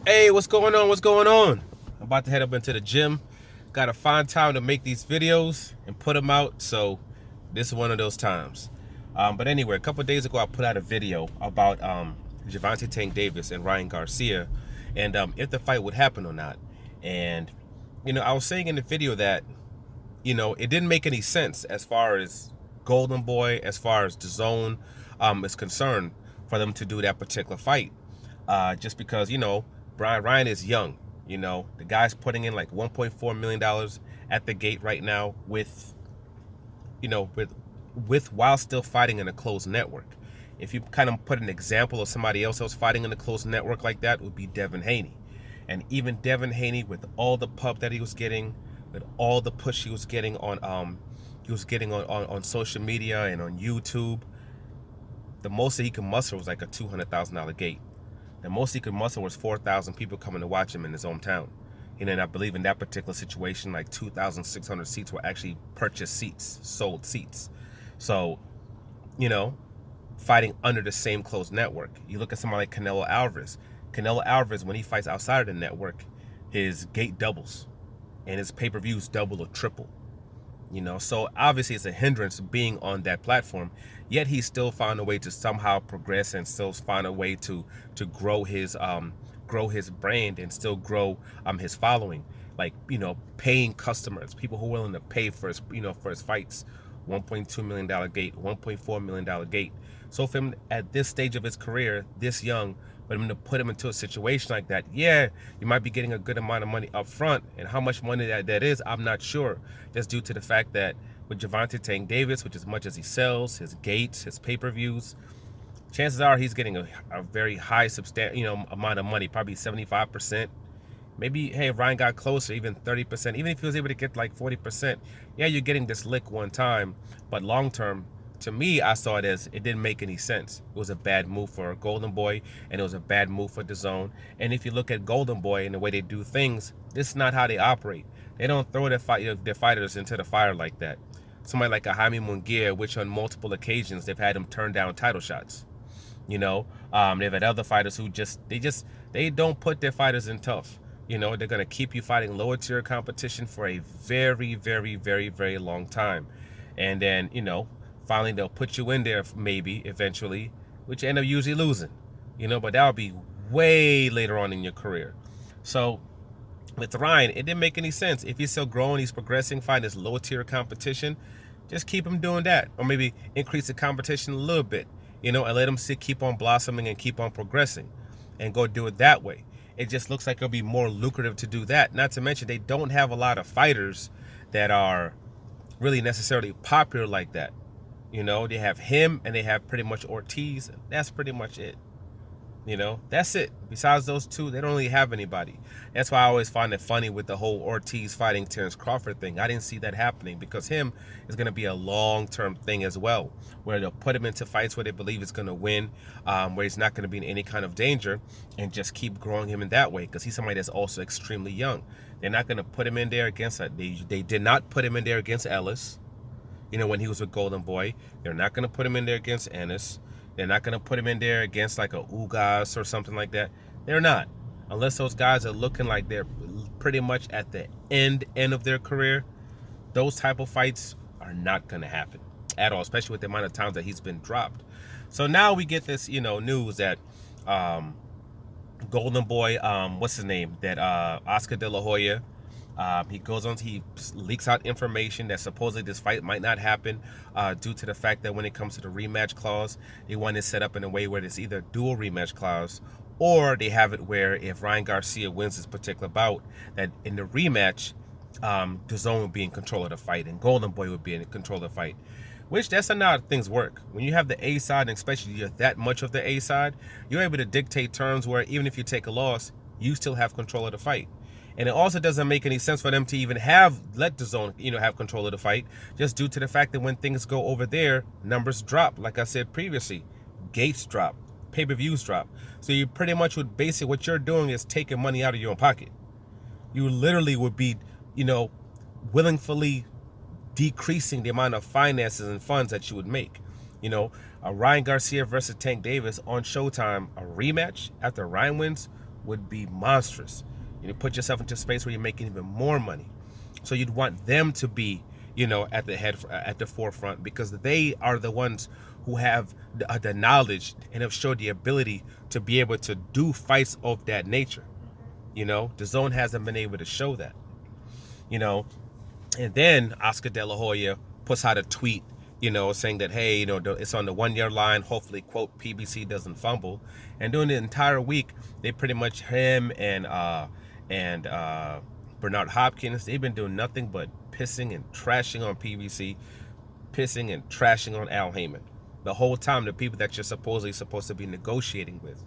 Hey, what's going on? What's going on? I'm about to head up into the gym. Gotta find time to make these videos and put them out. So this is one of those times. But anyway, a couple of days ago, I put out a video about Gervonta Tank Davis and Ryan Garcia, and if the fight would happen or not. And I was saying in the video that it didn't make any sense as far as Golden Boy, as far as the zone is concerned, for them to do that particular fight. Just because Brian Ryan is young. The guy's putting in like $1.4 million at the gate right now with while still fighting in a closed network. If you kind of put an example of somebody else that was fighting in a closed network like that, would be Devin Haney. And even Devin Haney, with all the pub that he was getting, with all the push he was getting on social media and on YouTube, the most that he could muster was like a $200,000 gate. The most he could muster was 4,000 people coming to watch him in his hometown. And I believe in that particular situation, like 2,600 seats were actually purchased seats, sold seats. So, fighting under the same closed network. You look at somebody like Canelo Alvarez. Canelo Alvarez, when he fights outside of the network, his gate doubles and his pay-per-views double or triple. So obviously it's a hindrance being on that platform, yet he still found a way to somehow progress and still find a way to grow his brand and still grow his following, like paying customers, people who are willing to pay for his fights. $1.2 million gate, $1.4 million gate. So for him at this stage of his career, this young, but I'm going to put him into a situation like that, yeah, you might be getting a good amount of money up front. And how much money that is, I'm not sure. Just due to the fact that with Gervonta Tank Davis, which as much as he sells, his gates, his pay-per-views, chances are he's getting a very high amount of money, probably 75%. Maybe, hey, if Ryan got closer, even 30%, even if he was able to get like 40%, yeah, you're getting this lick one time. But long term, to me, I saw it as it didn't make any sense. It was a bad move for Golden Boy, and it was a bad move for DAZN. And if you look at Golden Boy and the way they do things, this is not how they operate. They don't throw their fighters into the fire like that. Somebody like a Jaime Munguia, which on multiple occasions they've had him turn down title shots. They've had other fighters who they don't put their fighters in tough. They're going to keep you fighting lower tier competition for a very, very, very, very long time. And then, finally they'll put you in there maybe eventually, which you end up usually losing, but that'll be way later on in your career. So with Ryan, it didn't make any sense. If he's still growing, he's progressing, find this lower tier competition, just keep him doing that. Or maybe increase the competition a little bit, and let him keep on blossoming and keep on progressing and go do it that way. It just looks like it'll be more lucrative to do that. Not to mention they don't have a lot of fighters that are really necessarily popular like that. They have him and they have pretty much Ortiz. That's pretty much it. That's it. Besides those two, they don't really have anybody. That's why I always find it funny with the whole Ortiz fighting Terrence Crawford thing. I didn't see that happening because him is going to be a long-term thing as well, where they'll put him into fights where they believe he's going to win, where he's not going to be in any kind of danger, and just keep growing him in that way because he's somebody that's also extremely young. They're not going to put him in there against that. They did not put him in there against Ellis, when he was with Golden Boy. They're not going to put him in there against Ennis. They're not going to put him in there against like a Ugas or something like that. They're not. Unless those guys are looking like they're pretty much at the end of their career, those type of fights are not going to happen at all, especially with the amount of times that he's been dropped. So now we get this, news that Golden Boy, what's his name? That Oscar De La Hoya, he leaks out information that supposedly this fight might not happen due to the fact that when it comes to the rematch clause, they want it set up in a way where it's either dual rematch clause, or they have it where if Ryan Garcia wins this particular bout, that in the rematch, DAZN would be in control of the fight and Golden Boy would be in control of the fight. Which, that's not how things work. When you have the A side, and especially you're that much of the A side, you're able to dictate terms where even if you take a loss, you still have control of the fight. And it also doesn't make any sense for them to even let DAZN, have control of the fight, just due to the fact that when things go over there, numbers drop. Like I said previously, gates drop, pay-per-views drop. So you pretty much would basically, what you're doing is taking money out of your own pocket. You literally would be, willingly decreasing the amount of finances and funds that you would make. A Ryan Garcia versus Tank Davis on Showtime, a rematch after Ryan wins, would be monstrous. You know, put yourself into a space where you're making even more money. So you'd want them to be, at the forefront, because they are the ones who have the knowledge and have showed the ability to be able to do fights of that nature. The zone hasn't been able to show that. And then Oscar De La Hoya puts out a tweet, saying that, hey, it's on the 1 year line. Hopefully, quote, PBC doesn't fumble. And during the entire week, they pretty much, him and Bernard Hopkins, they've been doing nothing but pissing and trashing on PBC, pissing and trashing on Al Heyman. The whole time, the people that you're supposedly supposed to be negotiating with.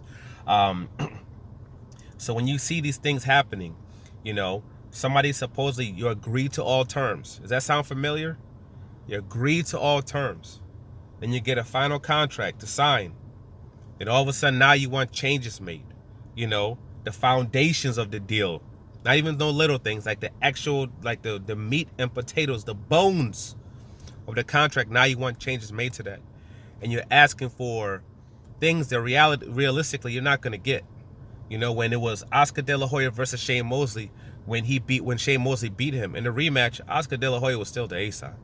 So when you see these things happening, somebody supposedly, you agree to all terms. Does that sound familiar? You agree to all terms. Then you get a final contract to sign. And all of a sudden now you want changes made. The foundations of the deal. Not even no little things, like the actual, like the meat and potatoes, the bones of the contract. Now you want changes made to that. And you're asking for things that realistically you're not going to get. When it was Oscar De La Hoya versus Shane Mosley, when Shane Mosley beat him in the rematch, Oscar De La Hoya was still the A side.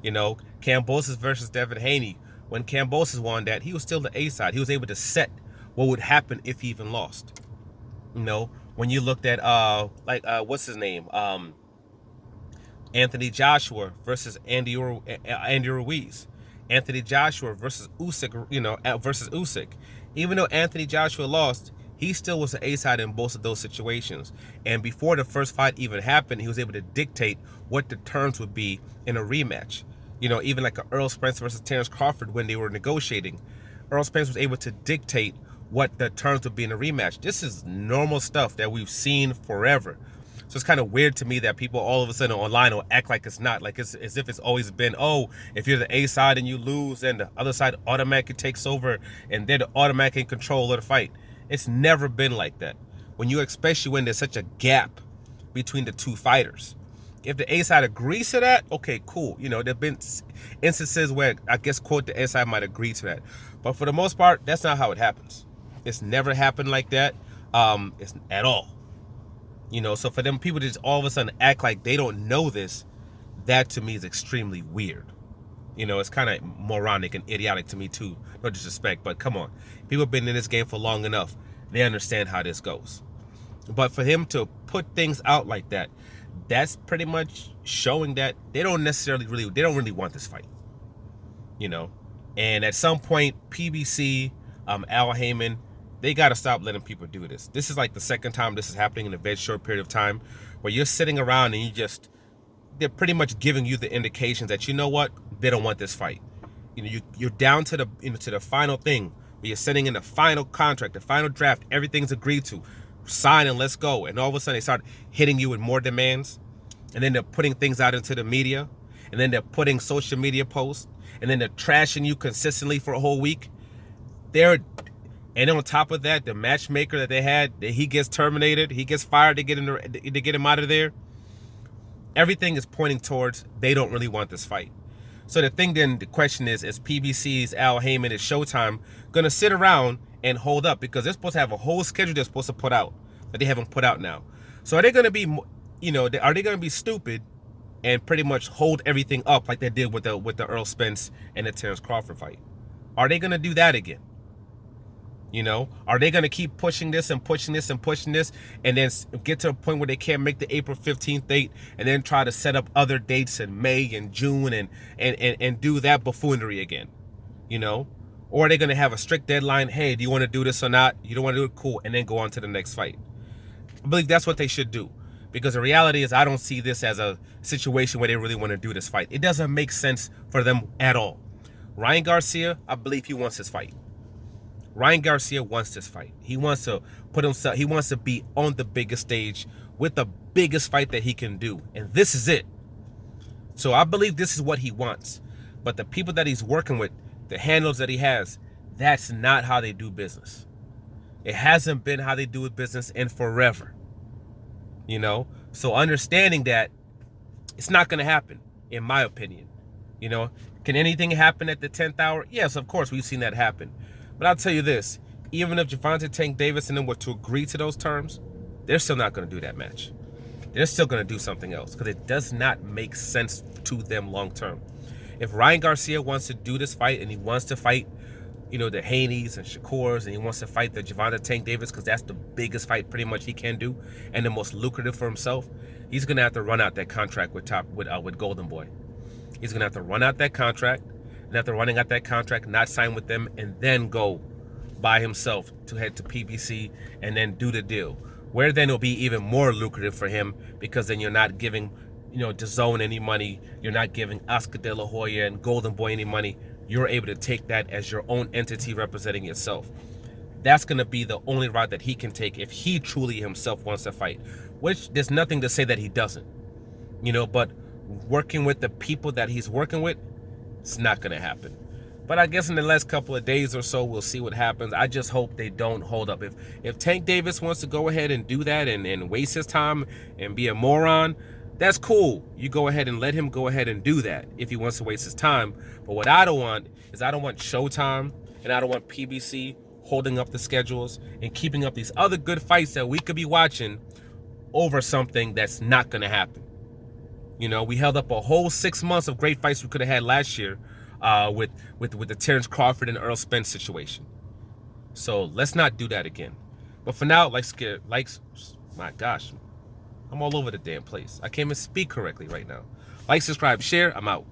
Kambosos versus Devin Haney, when Kambosos won that, he was still the A side. He was able to set what would happen if he even lost. When you looked at what's his name, Anthony Joshua versus Andy Ruiz, Anthony Joshua versus Usyk, even though Anthony Joshua lost, he still was the A side in both of those situations. And before the first fight even happened, he was able to dictate what the terms would be in a rematch. Even like a Earl Spence versus Terrence Crawford, when they were negotiating, Earl Spence was able to dictate what the terms would be in a rematch. This is normal stuff that we've seen forever. So it's kind of weird to me that people all of a sudden online will act like it's not, like it's as if it's always been, oh, if you're the A side and you lose, then the other side automatically takes over and they're the automatic in control of the fight. It's never been like that. Especially when there's such a gap between the two fighters. If the A side agrees to that, okay, cool. There have been instances where I guess, quote, the A side might agree to that. But for the most part, that's not how it happens. It's never happened like that. It's at all. So for them people to just all of a sudden act like they don't know this, that to me is extremely weird. It's kind of moronic and idiotic to me too. No disrespect, but come on. People have been in this game for long enough. They understand how this goes. But for him to put things out like that, that's pretty much showing that they don't really want this fight. And at some point, PBC, Al Heyman, they got to stop letting people do this. This is like the second time this is happening in a very short period of time, where you're sitting around and they're pretty much giving you the indications that, they don't want this fight. You're down to the final thing, where you're sitting in the final contract, the final draft, everything's agreed to, sign and let's go. And all of a sudden they start hitting you with more demands, and then they're putting things out into the media, and then they're putting social media posts, and then they're trashing you consistently for a whole week. And on top of that, the matchmaker that they had, he gets terminated, he gets fired to get him out of there. Everything is pointing towards they don't really want this fight. So the question is PBC's Al Heyman, is Showtime going to sit around and hold up? Because they're supposed to have a whole schedule they're supposed to put out that they haven't put out now. So are they going to be, are they going to be stupid and pretty much hold everything up like they did with the Earl Spence and the Terrence Crawford fight? Are they going to do that again? Are they going to keep pushing this and pushing this and pushing this, and then get to a point where they can't make the April 15th date, and then try to set up other dates in May and June and do that buffoonery again? Or are they going to have a strict deadline? Hey, do you want to do this or not? You don't want to do it? Cool. And then go on to the next fight. I believe that's what they should do, because the reality is I don't see this as a situation where they really want to do this fight. It doesn't make sense for them at all. Ryan Garcia, I believe he wants this fight. Ryan Garcia wants this fight. He wants to he wants to be on the biggest stage with the biggest fight that he can do. And this is it. So I believe this is what he wants. But the people that he's working with, the handlers that he has, that's not how they do business. It hasn't been how they do business in forever. So understanding that, it's not going to happen, in my opinion. Can anything happen at the 10th hour? Yes, of course, we've seen that happen. But I'll tell you this, even if Gervonta Tank Davis and them were to agree to those terms, they're still not going to do that match. They're still going to do something else because it does not make sense to them long term. If Ryan Garcia wants to do this fight and he wants to fight, you know, the Haneys and Shakurs, and he wants to fight the Gervonta Tank Davis because that's the biggest fight pretty much he can do and the most lucrative for himself, he's going to have to run out that contract with Golden Boy. He's going to have to run out that contract, and after running out that contract, not sign with them, and then go by himself to head to PBC and then do the deal. Where then it'll be even more lucrative for him because then you're not giving, you know, DAZN any money. You're not giving Oscar De La Hoya and Golden Boy any money. You're able to take that as your own entity representing yourself. That's going to be the only route that he can take if he truly himself wants to fight, which there's nothing to say that he doesn't, you know, but working with the people that he's working with, it's not going to happen. But I guess in the last couple of days or so, we'll see what happens. I just hope they don't hold up. If Tank Davis wants to go ahead and do that and waste his time and be a moron, that's cool. You go ahead and let him go ahead and do that if he wants to waste his time. But what I don't want is I don't want Showtime and I don't want PBC holding up the schedules and keeping up these other good fights that we could be watching over something that's not going to happen. You know, we held up a whole 6 months of great fights we could have had last year with the Terrence Crawford and Earl Spence situation. So let's not do that again. But for now, my gosh, I'm all over the damn place. I can't even speak correctly right now. Like, subscribe, share. I'm out.